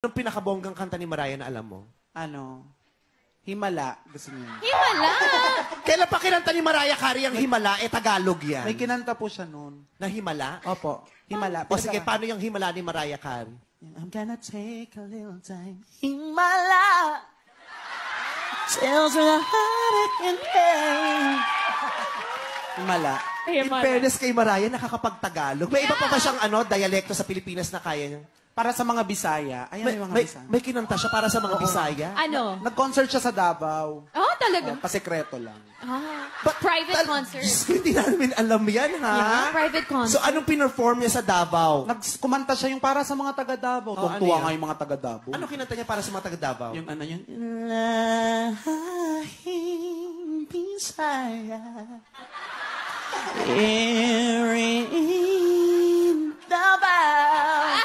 Anong pinakabonggang kanta ni Mariah na alam mo? Ano? Himala. Gusto niyo. Himala! Kailan pa kinanta ni Mariah Carey ang Himala? Tagalog yan. May kinanta po siya noon. Na Himala? Opo. Himala. O sige, paano yung Himala ni Mariah Carey? I'm gonna take a little time. Himala. Tells me the heart and pain. Himala. In fairness kay Mariah, nakakapag-Tagalog. May iba pa ba siyang dialekto sa Pilipinas na kaya niya? Para sa mga Bisaya. Ayan may mga Bisaya. May kinanta siya para sa mga Bisaya? Ano? Nag-concert siya sa Davao. Oh, talaga? Pasekreto lang. Private concert. Diyos ko, hindi namin alam yan, ha? Yeah, private concert. So, anong pinerform niya sa Davao? Kumanta siya yung para sa mga taga Davao. Tuwa nga yung mga taga Davao. Ano kinanta niya para sa mga taga Davao? Yung ano yun? Lahing Bisaya. Here in Davao.